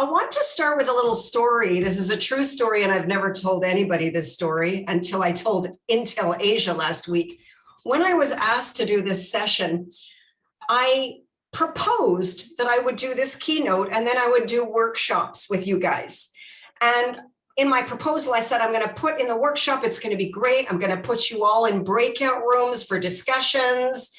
I want to start with a little story. This is a true story, and I've never told anybody this story until I told Intel Asia last week. When I was asked to do this session, I proposed that I would do this keynote and then I would do workshops with you guys. And in my proposal, I said, I'm going to put in the workshop, it's going to be great. I'm going to put you all in breakout rooms for discussions.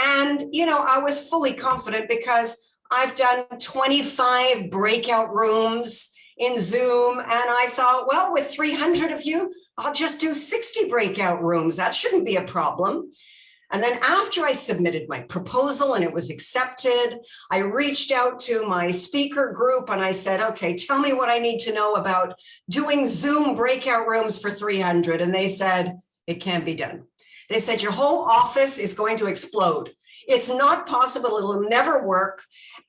And, you know, I was fully confident because I've done 25 breakout rooms in Zoom. And I thought, well, with 300 of you, I'll just do 60 breakout rooms. That shouldn't be a problem. And then after I submitted my proposal and it was accepted, I reached out to my speaker group and I said, okay, tell me what I need to know about doing Zoom breakout rooms for 300. And they said, it can't be done. They said, your whole office is going to explode. It's not possible. It'll never work.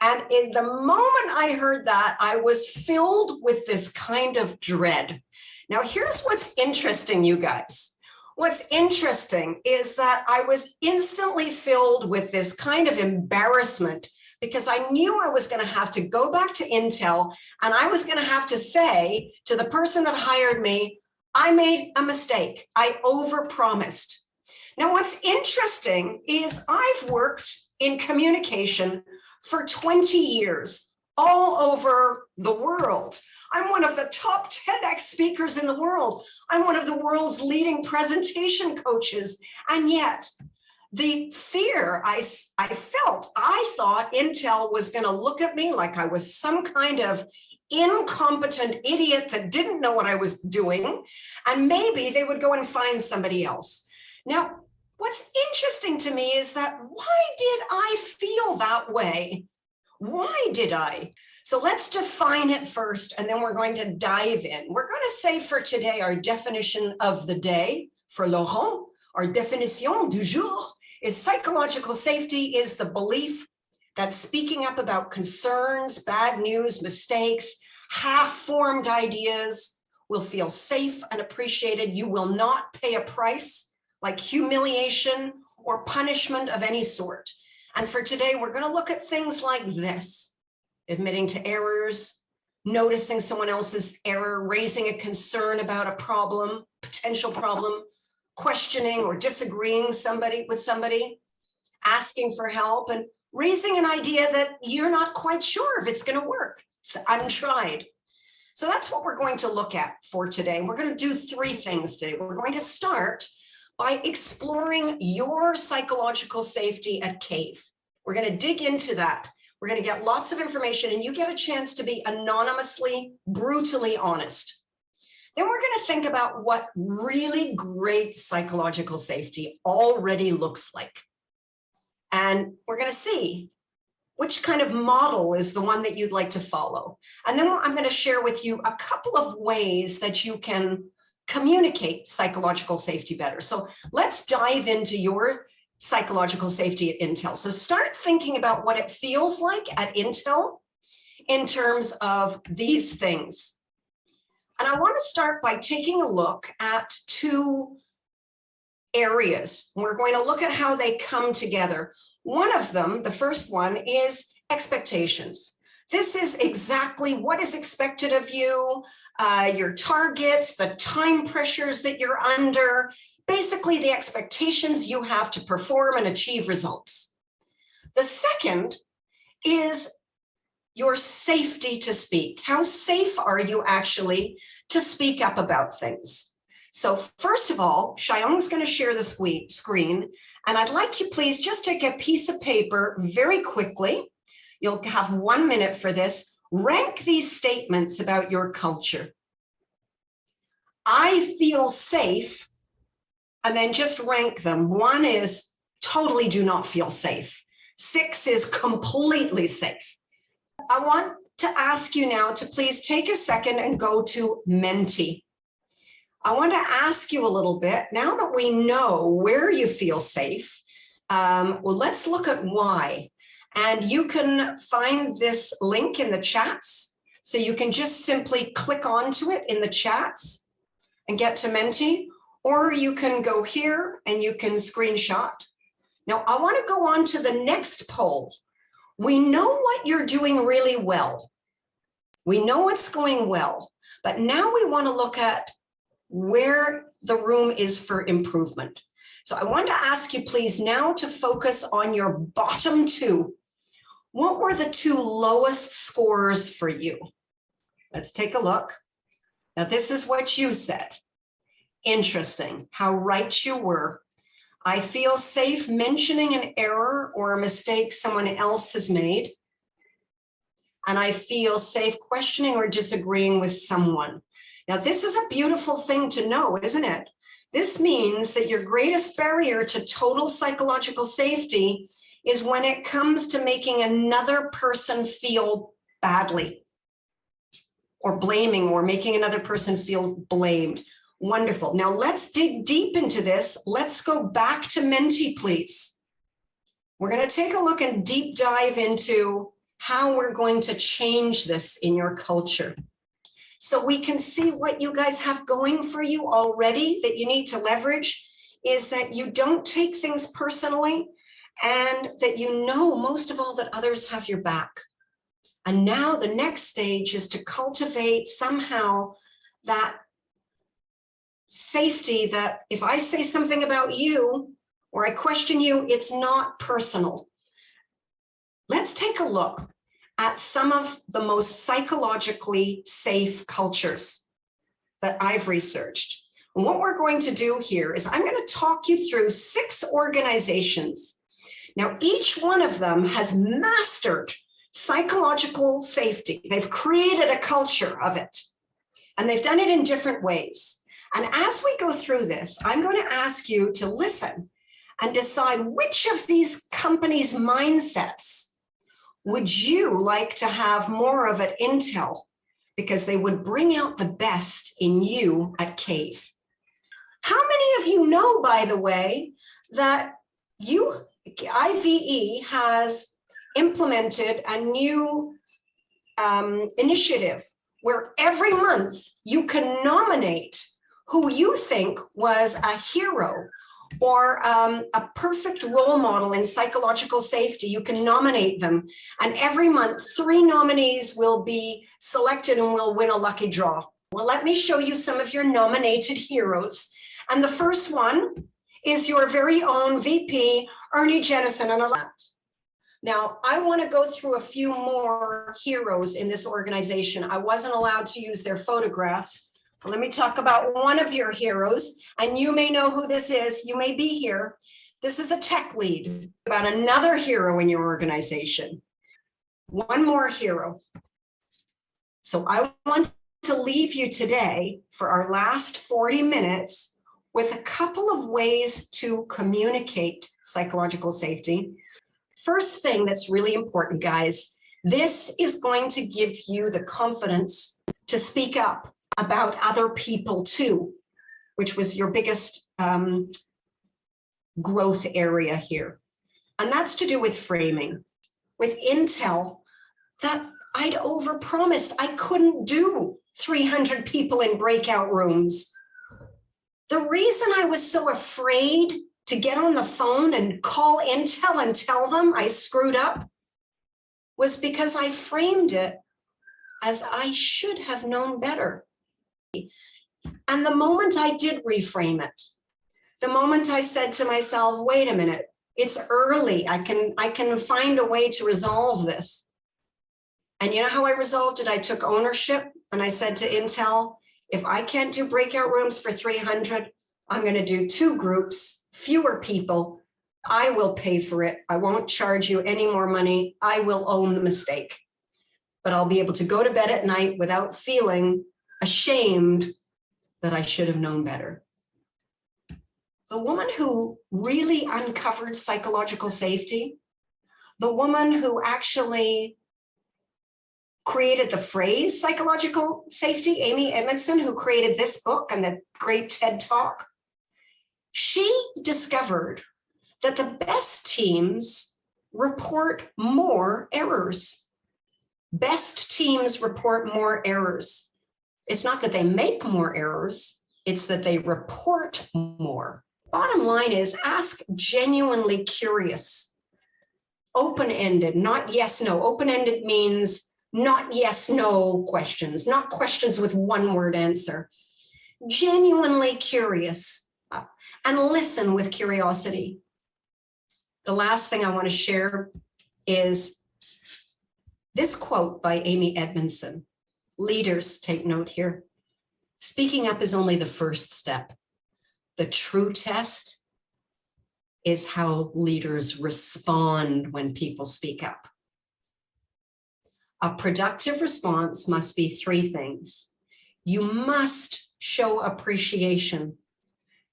And in the moment I heard that, I was filled with this kind of dread. Now, here's what's interesting, you guys. What's interesting is that I was instantly filled with this kind of embarrassment because I knew I was going to have to go back to Intel and I was going to have to say to the person that hired me, I made a mistake. I overpromised. Now, what's interesting is I've worked in communication for 20 years all over the world. I'm one of the top TEDx speakers in the world. I'm one of the world's leading presentation coaches. And yet the fear I felt, I thought Intel was going to look at me like I was some kind of incompetent idiot that didn't know what I was doing. And maybe they would go and find somebody else. Now, what's interesting to me is that why did I feel that way? Why did I? So let's define it first, and then we're going to dive in. We're going to say for today, our definition of the day, for Laurent, our définition du jour, is psychological safety is the belief that speaking up about concerns, bad news, mistakes, half-formed ideas will feel safe and appreciated. You will not pay a price like humiliation or punishment of any sort. And for today, we're going to look at things like this. Admitting to errors, noticing someone else's error, raising a concern about a problem, potential problem, questioning or disagreeing with somebody, asking for help, and raising an idea that you're not quite sure if it's going to work. It's untried. So that's what we're going to look at for today. We're going to do three things today. We're going to start by exploring your psychological safety at CAVE. We're going to dig into that. We're going to get lots of information and you get a chance to be anonymously, brutally honest. Then we're going to think about what really great psychological safety already looks like. And we're going to see which kind of model is the one that you'd like to follow. And then I'm going to share with you a couple of ways that you can communicate psychological safety better. So let's dive into your psychological safety at Intel. So start thinking about what it feels like at Intel in terms of these things. And I want to start by taking a look at two areas. We're going to look at how they come together. One of them, the first one, is expectations. This is exactly what is expected of you, your targets, the time pressures that you're under, basically the expectations you have to perform and achieve results. The second is your safety to speak. How safe are you actually to speak up about things? So first of all, Xiaoyong's going to share the screen, and I'd like you please just take a piece of paper very quickly. You'll have 1 minute for this. Rank these statements about your culture. I feel safe, and then just rank them. 1 is totally do not feel safe. 6 is completely safe. I want to ask you now to please take a second and go to Menti. I want to ask you a little bit, now that we know where you feel safe, well, let's look at why. And you can find this link in the chats. So you can just simply click onto it in the chats and get to Menti, or you can go here and you can screenshot. Now, I want to go on to the next poll. We know what you're doing really well. We know what's going well, but now we want to look at where the room is for improvement. So I want to ask you, please, now to focus on your bottom two. What were the two lowest scores for you? Let's take a look. Now, this is what you said. Interesting, how right you were. I feel safe mentioning an error or a mistake someone else has made. And I feel safe questioning or disagreeing with someone. Now, this is a beautiful thing to know, isn't it? This means that your greatest barrier to total psychological safety is when it comes to making another person feel badly or blaming or making another person feel blamed. Wonderful. Now let's dig deep into this. Let's go back to Menti, please. We're going to take a look and deep dive into how we're going to change this in your culture. So we can see what you guys have going for you already that you need to leverage is that you don't take things personally and that you know most of all that others have your back. And now the next stage is to cultivate somehow that safety that if I say something about you or I question you, it's not personal. Let's take a look at some of the most psychologically safe cultures that I've researched. And what we're going to do here is I'm going to talk you through 6 organizations. Now, each one of them has mastered psychological safety. They've created a culture of it, and they've done it in different ways. And as we go through this, I'm going to ask you to listen and decide which of these companies' mindsets would you like to have more of at Intel, because they would bring out the best in you at CAVE. How many of you know, by the way, that IVE has implemented a new initiative where every month you can nominate who you think was a hero or a perfect role model in psychological safety. You can nominate them. And every month, 3 nominees will be selected and will win a lucky draw. Well, let me show you some of your nominated heroes. And the first one is your very own VP, Ernie Jennison. Now, I want to go through a few more heroes in this organization. I wasn't allowed to use their photographs. Let me talk about one of your heroes, and you may know who this is. You may be here. This is a tech lead. About another hero in your organization. One more hero. So I want to leave you today for our last 40 minutes with a couple of ways to communicate psychological safety. First thing that's really important, guys, this is going to give you the confidence to speak up about other people too, which was your biggest growth area here. And that's to do with framing. With Intel, that I'd overpromised. I couldn't do 300 people in breakout rooms. The reason I was so afraid to get on the phone and call Intel and tell them I screwed up was because I framed it as I should have known better. And the moment I did reframe it, the moment I said to myself, wait a minute, it's early. I can find a way to resolve this. And you know how I resolved it? I took ownership and I said to Intel, if I can't do breakout rooms for 300, I'm going to do 2 groups, fewer people. I will pay for it. I won't charge you any more money. I will own the mistake. But I'll be able to go to bed at night without feeling ashamed that I should have known better. The woman who really uncovered psychological safety, the woman who actually created the phrase psychological safety, Amy Edmondson, who created this book and the great TED Talk, she discovered that the best teams report more errors. Best teams report more errors. It's not that they make more errors, it's that they report more. Bottom line is ask genuinely curious, open-ended, not yes, no. Open-ended means not yes, no questions, not questions with one word answer. Genuinely curious and listen with curiosity. The last thing I want to share is this quote by Amy Edmondson. Leaders, take note here. Speaking up is only the first step. The true test is how leaders respond when people speak up. A productive response must be three things. You must show appreciation.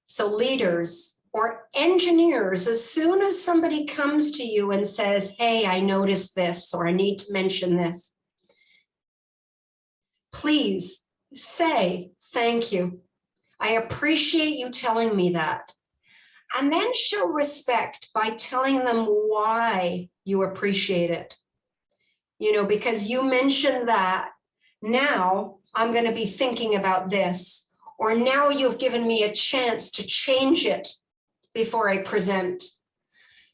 So leaders or engineers, as soon as somebody comes to you and says, hey, I noticed this, or I need to mention this, please say, thank you. I appreciate you telling me that. And then show respect by telling them why you appreciate it. You know, because you mentioned that, now I'm going to be thinking about this, or now you've given me a chance to change it before I present.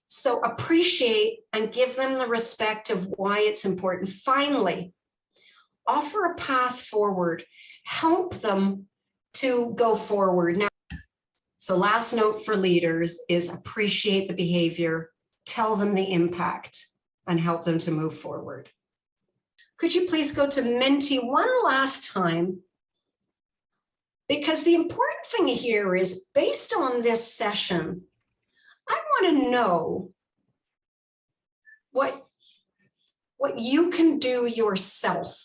So appreciate and give them the respect of why it's important. Finally, offer a path forward, help them to go forward. Now, so last note for leaders is appreciate the behavior, tell them the impact, and help them to move forward. Could you please go to Menti one last time? Because the important thing here is, based on this session, I want to know what you can do yourself.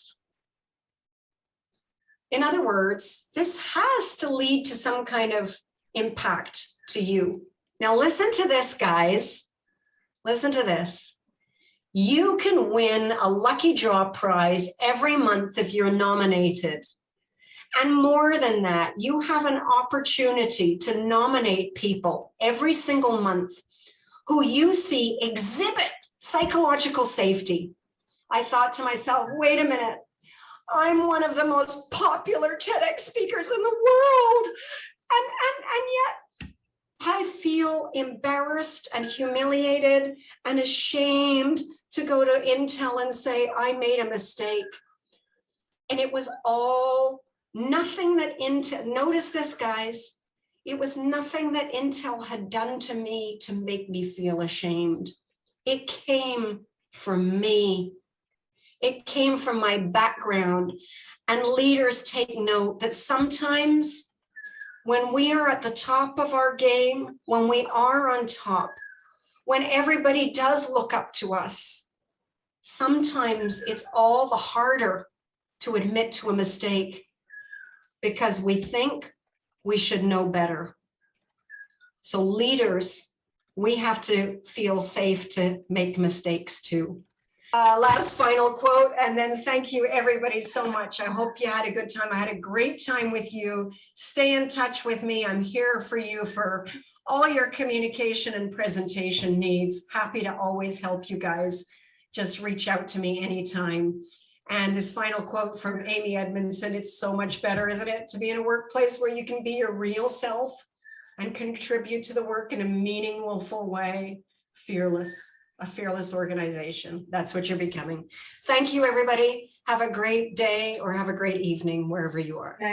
In other words, this has to lead to some kind of impact to you. Now listen to this, guys. Listen to this. You can win a lucky draw prize every month if you're nominated. And more than that, you have an opportunity to nominate people every single month who you see exhibit psychological safety. I thought to myself, wait a minute, I'm one of the most popular TEDx speakers in the world. And yet I feel embarrassed and humiliated and ashamed to go to Intel and say, I made a mistake. And it was all nothing that Intel, notice this, guys, it was nothing that Intel had done to me to make me feel ashamed. It came from me. It came from my background. And leaders, take note that sometimes when we are at the top of our game, when we are on top, when everybody does look up to us, sometimes it's all the harder to admit to a mistake because we think we should know better. So leaders, we have to feel safe to make mistakes too. Last final quote, and then thank you everybody so much. I hope you had a good time. I had a great time with you. Stay in touch with me. I'm here for you for all your communication and presentation needs. Happy to always help you guys. Just reach out to me anytime. And this final quote from Amy Edmondson, it's so much better, isn't it, to be in a workplace where you can be your real self and contribute to the work in a meaningful way. Fearless, a fearless organization. That's what you're becoming. Thank you, everybody. Have a great day or have a great evening wherever you are. Thanks.